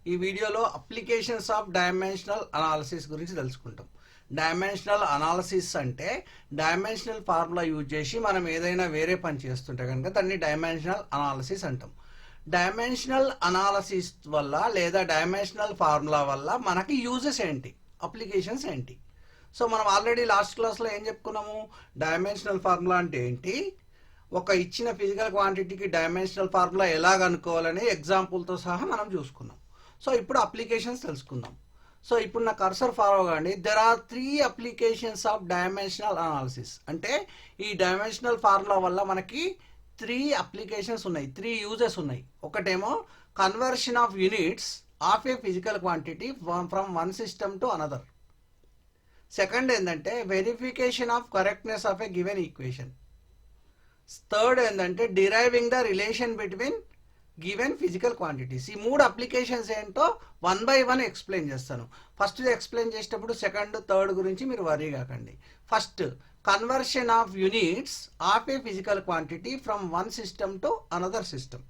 ఈ వీడియోలో applications of dimensional analysis గురించి తెలుసుకుంటాం. డైమెన్షనల్ అనాలిసిస్ అంటే డైమెన్షనల్ ఫార్ములా యూజ్ చేసి మనం ఏదైనా వేరే పని చేస్తుంటే కనుక దాన్ని డైమెన్షనల్ అనాలిసిస్ అంటాం. డైమెన్షనల్ అనాలిసిస్ వల్ల లేదా డైమెన్షనల్ ఫార్ములా వల్ల మనకి యూజెస్ ఏంటి, అప్లికేషన్స్ ఏంటి? సో మనం ఆల్రెడీ లాస్ట్ క్లాస్లో ఏం చెప్పుకున్నాము, డైమెన్షనల్ ఫార్ములా అంటే ఏంటి, ఒక ఇచ్చిన ఫిజికల్ క్వాంటిటీకి డైమెన్షనల్ ఫార్ములా ఎలా కనుక్కోవాలని ఎగ్జాంపుల్తో సహా మనం చూసుకున్నాం. సో ఇప్పుడు అప్లికేషన్స్ తెలుసుకుందాం. సో ఇప్పుడు నా కర్సర్ ఫాలో కాండి. There are 3 applications of dimensional analysis. అంటే ఈ డైమెన్షనల్ ఫార్ములా వల్ల మనకి 3 అప్లికేషన్స్ ఉన్నాయి, 3 యూజెస్ ఉన్నాయి. ఒకటేమో conversion of units of a physical quantity from one system to another. Second ఏంటంటే verification of correctness of a given equation. Third ఏంటంటే deriving the relation between given physical quantities. ఈ 3 applications ఏంటో 1 by 1 explain చేస్తాను. First explain చేసేటప్పుడు second third గురించి మీరు worry కాకండి. First conversion of units of a physical quantity from one system to another system.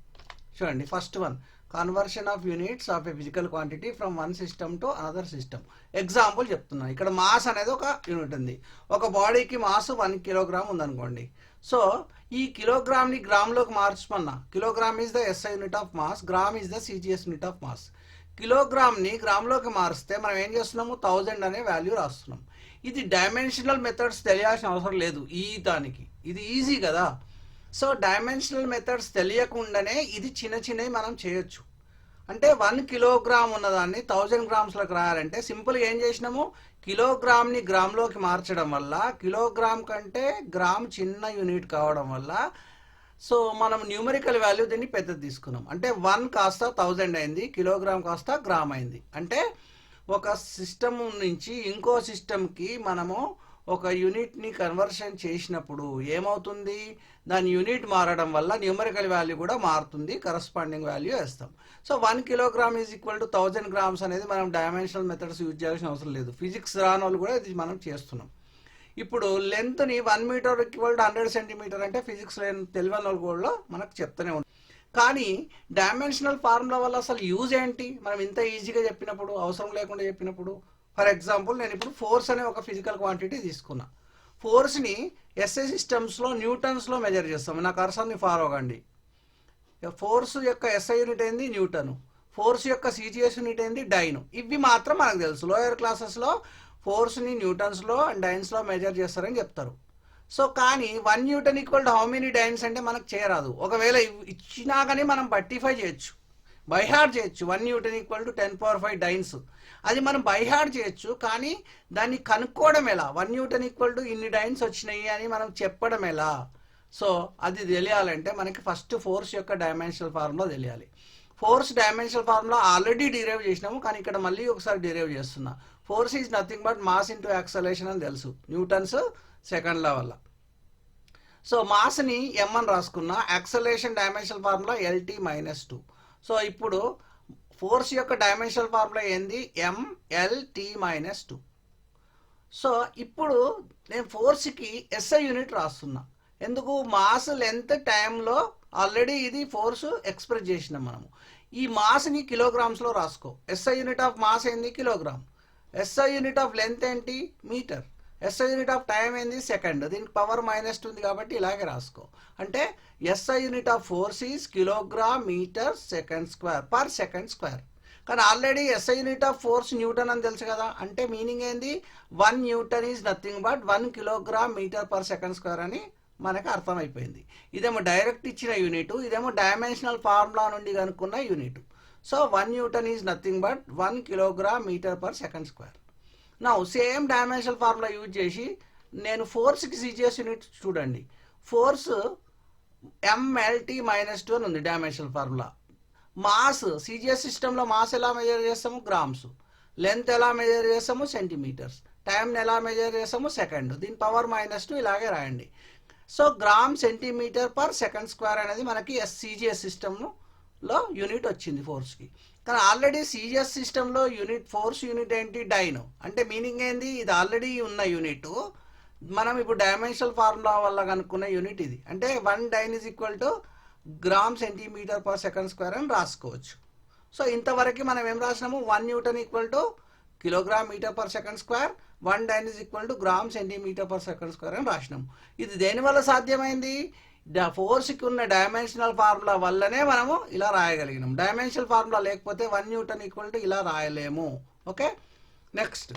చూడండి, first one conversion of units of a physical quantity from one system to another system. Example చెప్తున్నాను. ఇక్కడ mass అనేది ఒక unit ఉంది. ఒక బాడీకి mass 1 kilogram ఉందనుకోండి. So ఈ కిలోగ్రామ్ని గ్రామ్లోకి మార్చమన్నా, kilogram is the SI unit of mass, gram is the CGS unit of mass. కిలోగ్రామ్ని గ్రామ్లోకి మారిస్తే మనం ఏం చేస్తున్నాము, 1000 అనే వాల్యూ రాస్తున్నాం. ఇది డైమెన్షనల్ మెథడ్స్ తెలియాల్సిన అవసరం లేదు ఈ దానికి, ఇది ఈజీ కదా. సో డైమెన్షనల్ మెథడ్స్ తెలియకుండానే ఇది చిన్న చిన్నవి మనం చేయొచ్చు. అంటే 1 కిలోగ్రామ్ ఉన్నదాన్ని 1000 గ్రామ్స్లోకి రాయాలంటే సింపుల్గా ఏం చేసినాము, కిలోగ్రామ్ని గ్రామ్లోకి మార్చడం వల్ల, కిలోగ్రామ్ కంటే గ్రామ్ చిన్న యూనిట్ కావడం వల్ల సో మనం న్యూమరికల్ వాల్యూ దీన్ని పెద్దది తీసుకున్నాం. అంటే 1 కాస్త 1000 అయింది, కిలోగ్రామ్ కాస్త గ్రామ్ అయింది. అంటే ఒక సిస్టమ్ నుంచి ఇంకో సిస్టమ్కి మనము ఒక యూనిట్ని కన్వర్షన్ చేసినప్పుడు ఏమవుతుంది, దాని యూనిట్ మారడం వల్ల న్యూమరికల్ వాల్యూ కూడా మారుతుంది, కరస్పాండింగ్ వాల్యూ వేస్తాం. So 1 kilogram is equal to 1000 grams అనేది మనం డైమెన్షనల్ మెథడ్స్ యూజ్ చేయాల్సిన అవసరం లేదు. ఫిజిక్స్ రాని వాళ్ళు కూడా ఇది మనం చేస్తున్నాం. ఇప్పుడు లెంత్ని 1 మీటర్ ఈక్వల్ టు 100 సెంటీమీటర్ అంటే ఫిజిక్స్ తెలియని వాళ్ళు కూడా మనకు చెప్తూనే ఉంటాం. కానీ డైమెన్షనల్ ఫార్ములా వల్ల అసలు యూజ్ ఏంటి, మనం ఇంత ఈజీగా చెప్పినప్పుడు, అవసరం లేకుండా చెప్పినప్పుడు. ఫర్ ఎగ్జాంపుల్ నేను ఇప్పుడు ఫోర్స్ అనే ఒక ఫిజికల్ క్వాంటిటీ తీసుకున్నా. ఫోర్స్ని ఎస్ఐ సిస్టమ్స్లో న్యూటన్స్లో మెజర్ చేస్తాం. నా కర్సర్ని ఫాలో అవ్వండి. ఫోర్స్ యొక్క ఎస్ఐ యూనిట్ ఏంది, న్యూటన్. ఫోర్స్ యొక్క సిజిఎస్ యూనిట్ ఏంది, డైన్. ఇవి మాత్రం మనకు తెలుసు. లోయర్ క్లాసెస్లో ఫోర్స్ని న్యూటన్స్లో అండ్ డైన్స్లో మెజర్ చేస్తారని చెప్తారు. సో కానీ 1 newton equal to how many dynes అంటే మనకు చేయరాదు. ఒకవేళ ఇచ్చినా కానీ మనం బట్టిఫై చేయొచ్చు, బైహార్డ్ చేయొచ్చు. 1 న్యూటన్ ఈక్వల్ టు 10⁵ డైన్స్, అది మనం బైహార్డ్ చేయొచ్చు. కానీ దాన్ని కనుక్కోవడం ఎలా, 1 న్యూటన్ ఈక్వల్ టు ఇన్ని డైన్స్ వచ్చినాయి అని మనం చెప్పడం ఎలా? సో అది తెలియాలంటే మనకి ఫస్ట్ ఫోర్స్ యొక్క డైమెన్షనల్ ఫార్ములా తెలియాలి. Force dimensional formula already derive చేసినాము, కానీ ఇక్కడ మళ్ళీ ఒకసారి డిరైవ్ చేస్తున్నా. Force is nothing but mass into acceleration అని తెలుసు, న్యూటన్స్ సెకండ్ లా వల్ల. సో మాస్ని m అని రాసుకున్నా, acceleration dimensional formula LT-2. So ఇప్పుడు ఫోర్స్ యొక్క డైమెన్షనల్ ఫార్ములా ఏంది, mLT-2. సో ఇప్పుడు నేను ఫోర్స్కి SI యూనిట్ రాస్తున్నా. ఎందుకు, మాస్ లెంత్ టైంలో ఆల్రెడీ ఇది ఫోర్స్ ఎక్స్ప్రెస్ చేసినాం మనము. ఈ మాస్ని కిలోగ్రామ్స్లో రాసుకో. SI యూనిట్ ఆఫ్ మాస్ ఏంది, kilogram. SI unit of length ఏంటి, metre. SI unit of time ఏంది, సెకండ్. దీనికి పవర్ -2 ఉంది కాబట్టి ఇలాగే రాసుకో. అంటే SI unit of force is kilogram metre second square per second square. కానీ already SI unit of force newton అని తెలుసు కదా. అంటే మీనింగ్ ఏంది, 1 newton is nothing but 1 kilogram metre per second square అని మనకు అర్థమైపోయింది. ఇదేమో డైరెక్ట్ ఇచ్చిన యూనిట్, ఇదేమో డైమెన్షనల్ ఫార్ములా నుండి కనుక్కున్న unit. So 1 newton is nothing but 1 kilogram metre per second square. నా సేమ్ డైమెన్షనల్ ఫార్ములా యూజ్ చేసి నేను ఫోర్స్కి సిజిఎస్ యూనిట్ చూడండి. ఫోర్స్ mLT-2 అని ఉంది డైమెన్షనల్ ఫార్ములా. మాస్ సిజిఎస్ సిస్టంలో మాస్ ఎలా మెజర్ చేస్తాము, గ్రామ్స్. లెంత్ ఎలా మెజర్ చేస్తాము, సెంటీమీటర్స్. టైంని ఎలా మెజర్ చేస్తాము, సెకండ్. దీని పవర్ -2 ఇలాగే రాయండి. So gram centimetre per second square అనేది మనకి సిజిఎస్ సిస్టంలో యూనిట్ వచ్చింది ఫోర్స్కి. కానీ ఆల్రెడీ సిజిఎస్ సిస్టంలో యూనిట్, ఫోర్స్ యూనిట్ ఏంటి, డైన్. అంటే మీనింగ్ ఏంది, ఇది ఆల్రెడీ ఉన్న యూనిట్, మనం ఇప్పుడు డైమెన్షనల్ ఫార్ములా వల్ల కనుక్కున్న యూనిట్ ఇది. అంటే 1 dyne is equal to gram centimetre per second square అని రాసుకోవచ్చు. సో ఇంతవరకు మనం ఏం రాసినాము, 1 newton equal to kilogram metre per second square, 1 dyne is equal to gram centimetre per second square అని రాసినాము. ఇది దేనివల్ల సాధ్యమైంది, ఫోర్స్కి ఉన్న డైమెన్షనల్ ఫార్ములా వల్లనే మనము ఇలా రాయగలిగినాం. డైమెన్షనల్ ఫార్ములా లేకపోతే 1 న్యూటన్ ఈక్వల్ టు ఇలా రాయలేము. ఓకే, నెక్స్ట్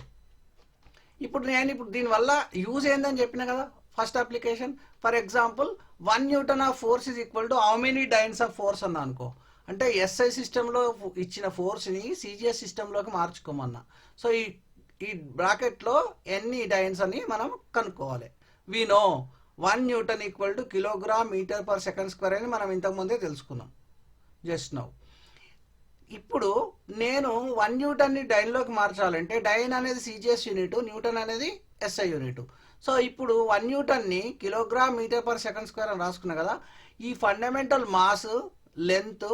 ఇప్పుడు దీనివల్ల యూజ్ ఏందని చెప్పినా కదా first application. For example 1 Newton of force is equal to how many dynes of force అన్నా అనుకో, అంటే ఎస్ఐ సిస్టంలో ఇచ్చిన ఫోర్స్ని సిజిఎస్ సిస్టంలోకి మార్చుకోమన్నా. సో ఈ బ్రాకెట్లో ఎన్ని డైన్స్ అని మనం కనుక్కోవాలి. We know 1 newton equal to kilogram metre per second square అని మనం ఇంతకుముందే తెలుసుకున్నాం జస్ట్ నౌ. ఇప్పుడు నేను 1 న్యూటన్ని డైన్లోకి మార్చాలంటే డైన్ అనేది సిజిఎస్ యూనిట్, న్యూటన్ అనేది ఎస్ఐ యూనిట్. సో ఇప్పుడు 1 న్యూటన్ని kilogram metre per second square అని రాసుకున్నా కదా, ఈ ఫండమెంటల్ మాస్, లెంత్,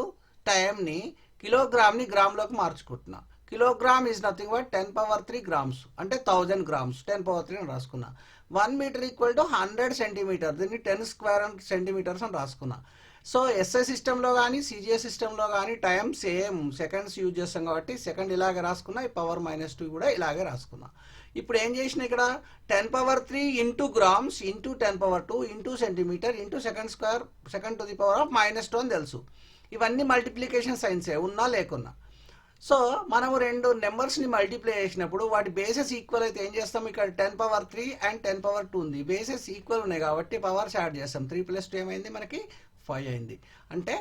టైంని కిలోగ్రామ్ని గ్రామ్లోకి మార్చుకుంటున్నా. Kilogram is nothing but 10 power 3 grams, అంటే 1000 గ్రామ్స్, 10 పవర్ 3 అని రాసుకున్నా. 1 మీటర్ ఈక్వల్ టు 100 సెంటీమీటర్, దీన్ని 10 స్క్వేర్ సెంటీమీటర్స్ అని రాసుకున్నా. సో ఎస్ఐ సిస్టంలో కానీ సిజిఎస్ సిస్టంలో కానీ టైం సేమ్, సెకండ్స్ యూజ్ చేస్తాం కాబట్టి సెకండ్ ఇలాగే రాసుకున్నా, ఈ పవర్ -2 కూడా ఇలాగే రాసుకున్నా. ఇప్పుడు ఏం చేసిన ఇక్కడ 10 power 3 into grams into 10 power 2 into centimetre into second square, second to the power of -2 అని తెలుసు. ఇవన్నీ మల్టిప్లికేషన్ సైన్సే, ఉన్నా లేకున్నా. సో మనము రెండు నెంబర్స్ని మల్టిప్లై చేసినప్పుడు వాటి బేసెస్ ఈక్వల్ అయితే ఏం చేస్తాం, ఇక్కడ 10 పవర్ 3 అండ్ 10 పవర్ 2 ఉంది, బేసెస్ ఈక్వల్ ఉన్నాయి కాబట్టి పవర్స్ యాడ్ చేస్తాం. 3 + 2 ఏమైంది, మనకి 5 అయింది. అంటే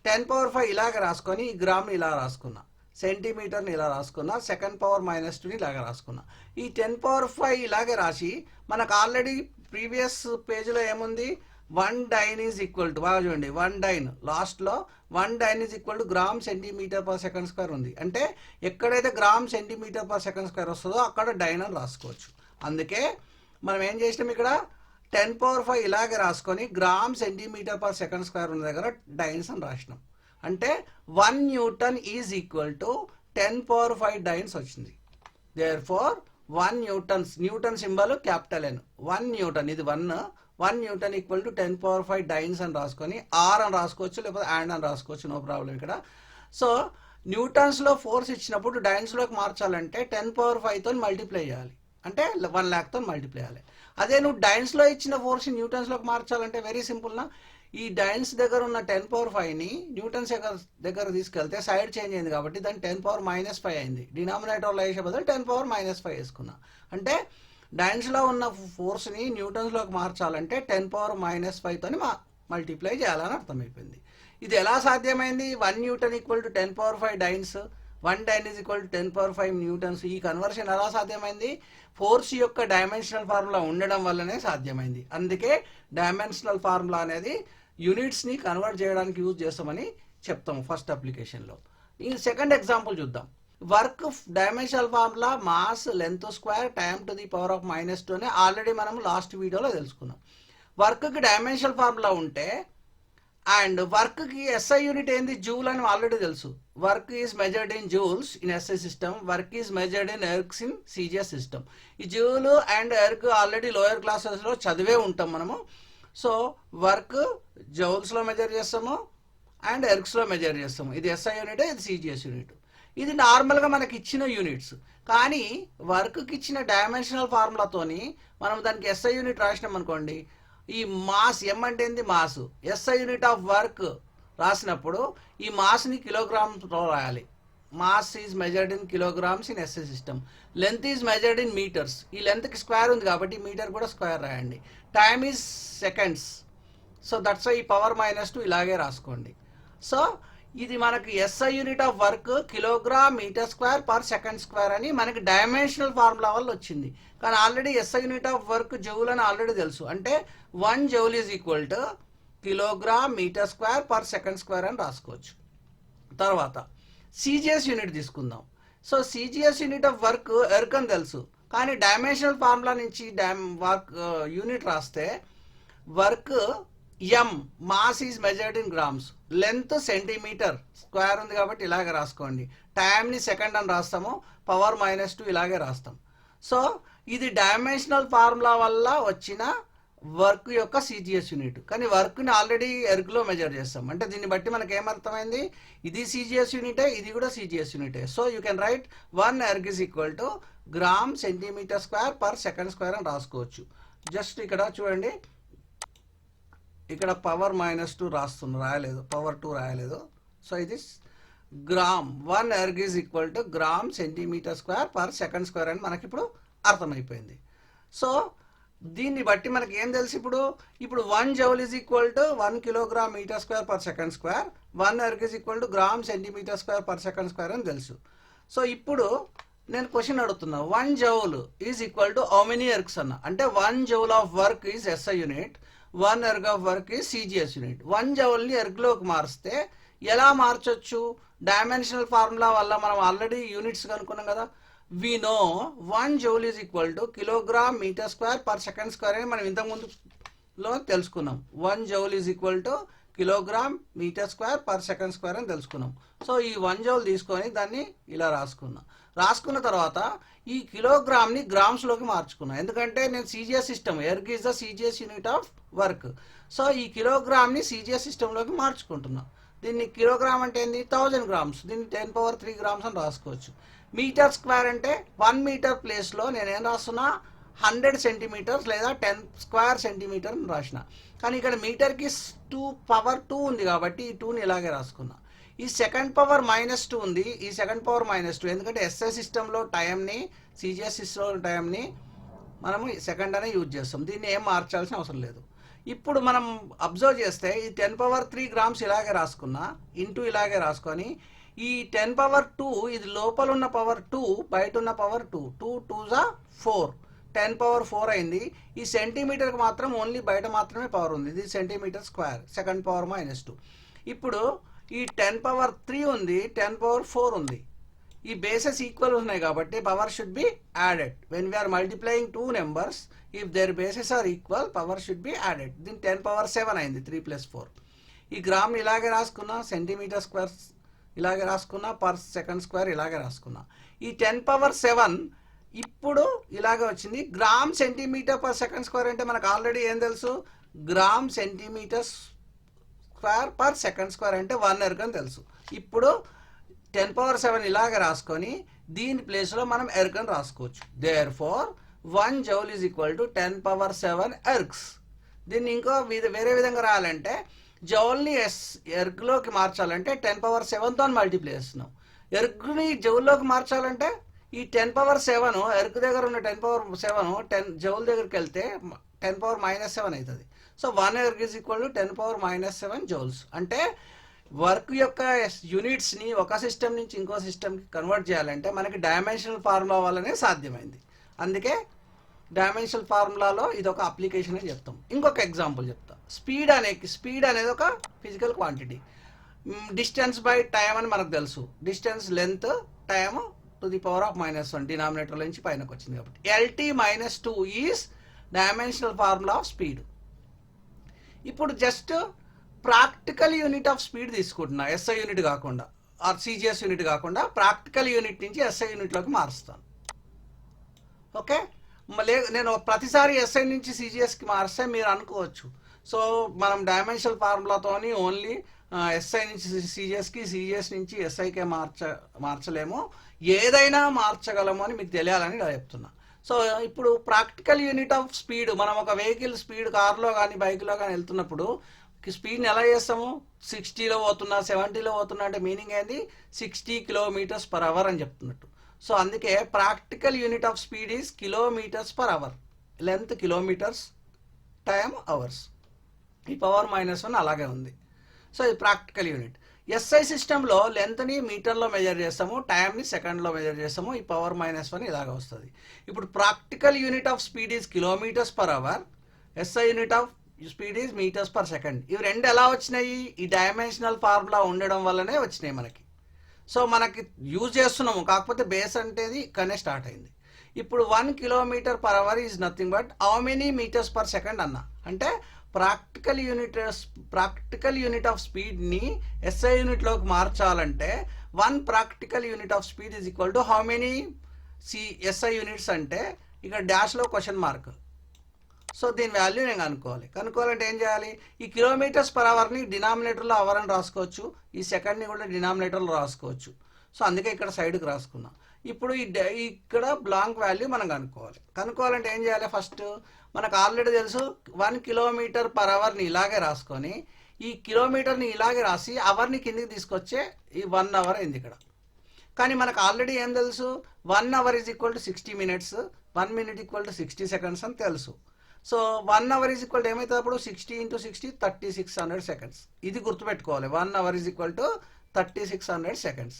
10 పవర్ 5 ఇలాగ రాసుకొని ఈ గ్రామ్ని ఇలా రాసుకున్నా, సెంటీమీటర్ని ఇలా రాసుకున్నా, సెకండ్ పవర్ -2ని ఇలాగ రాసుకున్నా. ఈ 10 పవర్ 5 ఇలాగే రాసి మనకు ఆల్రెడీ ప్రీవియస్ పేజ్లో ఏముంది, 1 డైన్ ఈజ్ ఈక్వల్ టు, బాగా చూడండి, 1 డైన్ లాస్ట్లో 1 dyne is equal to gram centimetre per second square ఉంది. అంటే ఎక్కడైతే gram centimetre per second square వస్తుందో అక్కడ డైన్ అని రాసుకోవచ్చు. అందుకే మనం ఏం చేసినాం, ఇక్కడ 10 పవర్ 5 ఇలాగే రాసుకొని gram centimetre per second square ఉన్న దగ్గర డైన్స్ అని రాసినాం. అంటే 1 newton is equal to 10 power 5 dynes వచ్చింది. Therefore 1 newtons, newton symbol capital N, 1 newton, ఇది 1 newton equal to 10 power 5 dynes అని రాసుకొని ఆర్ అని రాసుకోవచ్చు, లేకపోతే అండ్ అని రాసుకోవచ్చు, నో ప్రాబ్లం ఇక్కడ. సో న్యూటన్స్లో ఫోర్స్ ఇచ్చినప్పుడు డైన్స్లోకి మార్చాలంటే 10 పవర్ 5తో మల్టిప్లై చేయాలి, అంటే 1,00,000తో మల్టిప్లై చేయాలి. అదే నువ్వు డైన్స్లో ఇచ్చిన ఫోర్స్ న్యూటన్స్లోకి మార్చాలంటే వెరీ సింపుల్నా, ఈ డైన్స్ దగ్గర ఉన్న 10 పవర్ 5ని న్యూటన్స్ దగ్గర తీసుకెళ్తే సైడ్ చేంజ్ అయింది కాబట్టి దాన్ని 10 పవర్ -5 అయింది. డినామినేటర్లో వేసే బదులు 10 పవర్ -5 వేసుకున్నా. అంటే డైన్స్లో ఉన్న ఫోర్స్ని న్యూటన్స్లోకి మార్చాలంటే 10 పవర్ -5తోని మల్టిప్లై చేయాలని అర్థమైపోయింది. ఇది ఎలా సాధ్యమైంది, 1 newton equal to 10 power 5 dynes, 1 dyne is equal to 10 power 5 newtons. ఈ కన్వర్షన్ ఎలా సాధ్యమైంది, ఫోర్స్ యొక్క డైమెన్షనల్ ఫార్ములా ఉండడం వల్లనే సాధ్యమైంది. అందుకే డైమెన్షనల్ ఫార్ములా అనేది యూనిట్స్ని కన్వర్ట్ చేయడానికి యూజ్ చేస్తామని చెప్తాము ఫస్ట్ అప్లికేషన్లో. ఈ సెకండ్ ఎగ్జాంపుల్ చూద్దాం. Work dimensional formula mass, length square, time to the power of -2 అని ఆల్రెడీ మనం లాస్ట్ వీడియోలో తెలుసుకున్నాం. వర్క్కి డైమెన్షనల్ ఫార్ములా ఉంటే అండ్ వర్క్కి ఎస్ఐ యూనిట్ ఏంది, జూల్ అని ఆల్రెడీ తెలుసు. Work is measured in joules in SI system, work is measured in ergs in CGS system. ఈ joule and erg already lower క్లాసెస్లో చదివే ఉంటాం మనము. సో వర్క్ జౌల్స్లో మెజర్ చేస్తాము అండ్ ఎర్గ్స్లో మెజర్ చేస్తాము. ఇది ఎస్ఐ యూనిట్, ఇది సిజిఎస్ యూనిట్. ఇది నార్మల్గా మనకి ఇచ్చిన యూనిట్స్. కానీ వర్క్కి ఇచ్చిన డైమెన్షనల్ ఫార్ములాతోని మనం దానికి ఎస్ఐ యూనిట్ రాసినాం అనుకోండి, ఈ మాస్, ఎం అంటే ఏంది mass, SI unit of work రాసినప్పుడు ఈ మాస్ని కిలోగ్రామ్స్లో రాయాలి. Mass is measured in kilograms in SI system. Length is measured in metres, ఈ లెంత్కి స్క్వేర్ ఉంది కాబట్టి మీటర్ కూడా స్క్వేర్ రాయండి. Time is seconds, so that's ఈ పవర్ -2 ఇలాగే రాసుకోండి. సో ఇది మనకి SI unit of work kilogram metre square per second square అని మనకి డైమెన్షనల్ ఫార్ములా వల్ల వచ్చింది. కానీ already SI unit of work joule అని ఆల్రెడీ తెలుసు. అంటే 1 joule is equal to kilogram metre square per second square అని రాసుకోవచ్చు. తర్వాత సిజిఎస్ యూనిట్ తీసుకుందాం. So CGS unit of work erg అని తెలుసు, కానీ డైమెన్షనల్ ఫార్ములా నుంచి వర్క్ యూనిట్ రాస్తే work M, mass is measured in grams, length centimetre, square ఉంది కాబట్టి ఇలాగే రాసుకోండి. టైమ్ని సెకండ్ అని రాస్తాము, పవర్ -2 ఇలాగే రాస్తాం. సో ఇది డైమెన్షనల్ ఫార్ములా వల్ల వచ్చిన వర్క్ యొక్క సిజిఎస్ యూనిట్. కానీ వర్క్ని ఆల్రెడీ ఎర్గ్లో మెజర్ చేస్తాం. అంటే దీన్ని బట్టి మనకి ఏమర్థమైంది, ఇది సిజిఎస్ యూనిటే, ఇది కూడా సిజిఎస్ యూనిటే. So you can write 1 erg is equal to gram centimetre square per second square అని రాసుకోవచ్చు. జస్ట్ ఇక్కడ చూడండి, ఇక్కడ పవర్ -2 రాయలేదు, పవర్ 2 రాయలేదు. సో ఇది gram 1 erg is equal to gram centimetre square per second square అని మనకి ఇప్పుడు అర్థమైపోయింది. సో దీన్ని బట్టి మనకి ఏం తెలుసు, ఇప్పుడు 1 joule is equal to 1 kilogram metre square per second square, 1 erg is equal to gram centimetre square per second square అని తెలుసు. సో ఇప్పుడు నేను క్వశ్చన్ అడుగుతున్నా, 1 joule is equal to how many ergs అన్న. అంటే 1 joule of work is SI unit, 1 erg of work is CGS unit. 1 jouleని ఎర్గ్లోకి మారిస్తే ఎలా మార్చొచ్చు? డైమెన్షనల్ ఫార్ములా వల్ల మనం ఆల్రెడీ యూనిట్స్ కనుక్కున్నాం కదా. we know 1 joule is equal to kilogram meter square per second square అని మనం ఇంతకుముందులో తెలుసుకున్నాం. 1 joule is equal to kilogram meter square per second square అని తెలుసుకున్నాం. సో ఈ 1 joule తీసుకొని దాన్ని ఇలా రాసుకున్న తర్వాత ఈ కిలోగ్రామ్ని గ్రామ్స్లోకి మార్చుకున్నాం. ఎందుకంటే నేను CGS system, erg is the CGS unit of work. So ఈ కిలోగ్రామ్ని సిజిఎస్ సిస్టంలోకి మార్చుకుంటున్నాం. దీన్ని కిలోగ్రామ్ అంటే ఏంది, 1000 grams, దీన్ని 10³ grams అని రాసుకోవచ్చు. మీటర్ స్క్వేర్ అంటే 1 మీటర్ ప్లేస్లో నేనేం రాస్తున్నా, 100 centimeters లేదా 10 square centimeter అని రాసిన. కానీ ఇక్కడ మీటర్కి 2 ఉంది కాబట్టి ఈ 2ని ఇలాగే రాసుకున్నా. ఈ సెకండ్ పవర్ -2 ఉంది, ఈ సెకండ్ పవర్ -2 ఎందుకంటే SI సిస్టంలో టైంని, సిజిఎస్ సిస్టంలో టైంని మనము సెకండ్ అనే యూజ్ చేస్తాం. దీన్ని ఏం మార్చాల్సిన అవసరం లేదు. ఇప్పుడు మనం అబ్జర్వ్ చేస్తే ఈ 10³ grams ఇలాగే రాసుకున్నా, ఇంటూ ఇలాగే రాసుకొని ఈ 10⁻², ఇది లోపల ఉన్న పవర్ 2, బయట ఉన్న పవర్ 2, 2 2s 4, 10⁻4 అయింది. ఈ సెంటీమీటర్కి మాత్రం ఓన్లీ బయట మాత్రమే పవర్ ఉంది, ఇది సెంటీమీటర్ స్క్వేర్, సెకండ్ పవర్ -2. ఇప్పుడు ఈ 10⁻3 ఉంది, 10⁻4 ఉంది. ఈ బేసెస్ ఈక్వల్ ఉన్నాయి కాబట్టి power should be added. When we're multiplying 2 numbers, if there bases are equal, power should be added. దీని 10⁻7 అయింది, 3 + 4. ఈ గ్రామ్ ఇలాగే రాసుకున్నా, సెంటీమీటర్ స్క్వేర్ ఇలాగే రాసుకున్నా, పర్ సెకండ్ స్క్వేర్ ఇలాగే రాసుకున్నా. ఈ 10⁻7 ఇప్పుడు ఇలాగే వచ్చింది. Gram centimetre per second square అంటే మనకు ఆల్రెడీ ఏం తెలుసు, gram centimetre square per second square అంటే 1 erg అని తెలుసు. ఇప్పుడు 10⁻7 ఇలాగే రాసుకొని దీని ప్లేస్లో మనం erg అని రాసుకోవచ్చు. Therefore 1 joule is equal to 10⁻7 ergs. దీన్ని ఇంకో వేరే విధంగా రాయాలంటే, జౌల్ని ఎర్గ్లోకి మార్చాలంటే 10⁻7తో మల్టిప్లై చేస్తున్నాం. ఎర్గ్ని జౌల్లోకి మార్చాలంటే ఈ 10⁻7 ఎర్గ్ దగ్గర ఉన్న 10⁻7 10 జౌల్ దగ్గరికి వెళ్తే 10⁻7 అవుతుంది. So 1 erg is equal to 10⁻7 joules. అంటే వర్క్ యొక్క యూనిట్స్ని ఒక సిస్టమ్ నుంచి ఇంకో సిస్టమ్కి కన్వర్ట్ చేయాలంటే మనకి డైమెన్షనల్ ఫార్ములా వల్లనే సాధ్యమైంది. అందుకే డైమెన్షనల్ ఫార్ములాలో ఇది ఒక అప్లికేషన్ అని చెప్తాం. ఇంకొక ఎగ్జాంపుల్ చెప్తా. స్పీడ్ అనేది ఒక physical quantity. Distance by time అని మనకు తెలుసు. డిస్టెన్స్, లెంత్, టైమ్ ⁻⁻1 డినామినేటర్ నుంచి పైనకు వచ్చింది కాబట్టి LT - 2 is dimensional formula of speed. ఇప్పుడు just practical unit of speed తీసుకుంటున్నా, SI యూనిట్ కాకుండా, ఆర్ CGS యూనిట్ కాకుండా ప్రాక్టికల్ యూనిట్ నుంచి SI యూనిట్లోకి మారుస్తాను. ఓకే, నేను ప్రతిసారి SI నుంచి CGSకి మారిస్తే మీరు అనుకోవచ్చు, సో మనం డైమెన్షనల్ ఫార్ములాతోని ఓన్లీ SI నుంచి CGSకి, CGS నుంచి SIకే మార్చలేము, ఏదైనా మార్చగలము అని మీకు తెలియాలని ఇలా చెప్తున్నా. సో ఇప్పుడు ప్రాక్టికల్ యూనిట్ ఆఫ్ స్పీడ్, మనం ఒక వెహికల్ స్పీడ్ కార్లో కానీ బైక్లో కానీ వెళ్తున్నప్పుడు స్పీడ్ని ఎలా చేస్తాము, 60లో పోతున్నా, 70లో పోతున్నా అంటే మీనింగ్ ఏంది, 60 km/h అని చెప్తున్నట్టు. సో అందుకే practical unit of speed is km/h, length kilometres, time hours. ఈ ⁻⁻1 అలాగే ఉంది. సో ఇది ప్రాక్టికల్ యూనిట్. SI సిస్టంలో లెంత్ని మీటర్లో మెజర్ చేస్తాము, టైంని సెకండ్లో మెజర్ చేస్తాము. ఈ ⁻⁻1 ఇలాగ వస్తుంది. ఇప్పుడు practical unit of speed is km/h, SI unit of speed is m/s. ఇవి రెండు ఎలా వచ్చినాయి, ఈ డైమెన్షనల్ ఫార్ములా ఉండడం వల్లనే వచ్చినాయి మనకి. సో మనకి యూజ్ చేస్తున్నాము, కాకపోతే బేస్ అంటేది ఇక్కడనే స్టార్ట్ అయింది. ఇప్పుడు 1 km/h is nothing but how many m/s అన్న. అంటే ప్రాక్టికల్ యూనిట్ ఆఫ్ స్పీడ్ని SI యూనిట్లోకి మార్చాలంటే 1 practical unit of speed is equal to how many SI units అంటే ఇక్కడ డాష్లో క్వశ్చన్ మార్క్. సో దీని వాల్యూ నేను కనుక్కోవాలంటే ఏం చేయాలి? ఈ కిలోమీటర్స్ పర్ అవర్ని డినామినేటర్లో అవర్ అని రాసుకోవచ్చు, ఈ సెకండ్ని కూడా డినామినేటర్లో రాసుకోవచ్చు. సో అందుకే ఇక్కడ సైడ్కి రాసుకున్నాం. ఇప్పుడు ఇక్కడ బ్లాంక్ వాల్యూ మనం కనుక్కోవాలంటే ఏం చేయాలి? ఫస్ట్ మనకు ఆల్రెడీ తెలుసు 1 కిలోమీటర్ పర్ అవర్ని ఇలాగే రాసుకొని ఈ కిలోమీటర్ని ఇలాగే రాసి అవర్ని కిందికి తీసుకొచ్చే ఈ 1 అవర్ అయింది ఇక్కడ. కానీ మనకు ఆల్రెడీ ఏం తెలుసు? 1 hour is equal to 60 minutes, 1 minute equal to 60 seconds అని తెలుసు. So 1 hour is equal to ఏమవుతుంది అప్పుడు? 60 × 60 3600 సెకండ్స్. ఇది గుర్తుపెట్టుకోవాలి. 1 hour is equal to 3600 seconds.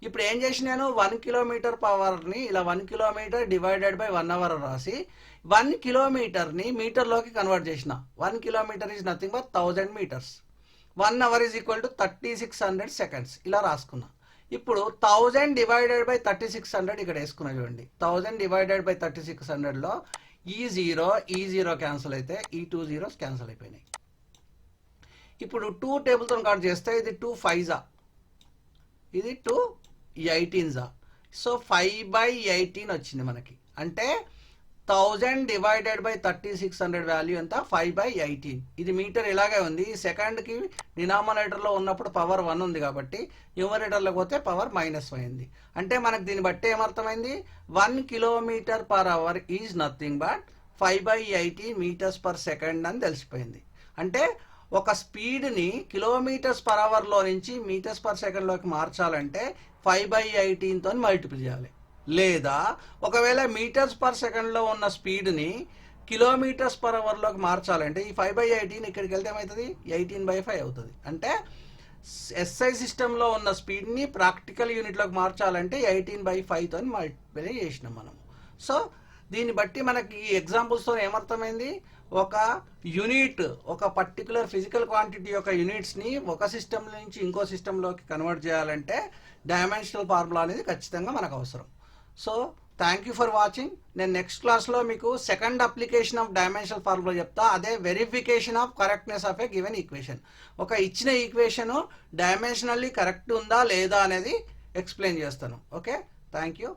ఇప్పుడు ఏం చేసినాను? 1 కిలోమీటర్ పర్ అవర్ని ఇలా 1 కిలోమీటర్ డివైడెడ్ బై 1 అవర్ రాసి 1 కిలోమీటర్ని మీటర్లోకి కన్వర్ట్ చేసిన. 1 kilometre is nothing but 1000 metres. 1 hour is equal to 3600 seconds ఇలా రాసుకున్నా. ఇప్పుడు 1000 డివైడెడ్ బై 3600 ఇక్కడ వేసుకున్నా చూడండి. 1000 డివైడెడ్ బై 3600లో ఈ జీరో క్యాన్సిల్ అయితే ఈ 2 zeros క్యాన్సిల్ అయిపోయినాయి. ఇప్పుడు 2 టేబుల్తో కట్ చేస్తే ఇది 2 5s, ఇది 2 18s. సో 5/18 వచ్చింది మనకి. అంటే 1000 డివైడెడ్ బై 3600 వాల్యూ ఎంత? 5/18. ఇది మీటర్ ఇలాగే ఉంది. ఈ సెకండ్కి డినామినేటర్లో ఉన్నప్పుడు పవర్ 1 ఉంది కాబట్టి న్యూమరేటర్లోకి పోతే పవర్ -1 అయింది. అంటే మనకు దీన్ని బట్టి ఏమర్థమైంది? 1 kilometre per hour is nothing but 5/18 metres per second అని తెలిసిపోయింది. అంటే ఒక స్పీడ్ని కిలోమీటర్స్ పర్ అవర్లో నుంచి మీటర్స్ పర్ సెకండ్లోకి మార్చాలంటే 5/18తో మల్టిపుల్ చేయాలి. లేదా ఒకవేళ మీటర్స్ పర్ సెకండ్లో ఉన్న స్పీడ్ని కిలోమీటర్స్ పర్ అవర్లోకి మార్చాలంటే ఈ 5/18 ఇక్కడికి వెళ్తే ఏమవుతుంది? 18/5 అవుతుంది. అంటే ఎస్ఐ సిస్టంలో ఉన్న స్పీడ్ని ప్రాక్టికల్ యూనిట్లోకి మార్చాలంటే 18/5తో మల్టిప్లై చేసినాం మనం. సో దీన్ని బట్టి మనకి ఈ ఎగ్జాంపుల్స్తో ఏమర్థమైంది? ఒక యూనిట్, ఒక పర్టికులర్ ఫిజికల్ క్వాంటిటీ యొక్క యూనిట్స్ని ఒక సిస్టమ్ నుంచి ఇంకో సిస్టంలోకి కన్వర్ట్ చేయాలంటే డైమెన్షనల్ ఫార్ములా అనేది ఖచ్చితంగా మనకు అవసరం. So thank you for watching. నేను నెక్స్ట్ క్లాస్లో మీకు second application of dimensional formula చెప్తా. అదే verification of correctness of a given equation. ఒక ఇచ్చిన ఈక్వేషన్ డైమెన్షనల్లీ కరెక్ట్ ఉందా లేదా అనేది ఎక్స్ప్లెయిన్ చేస్తాను. Okay, thank you.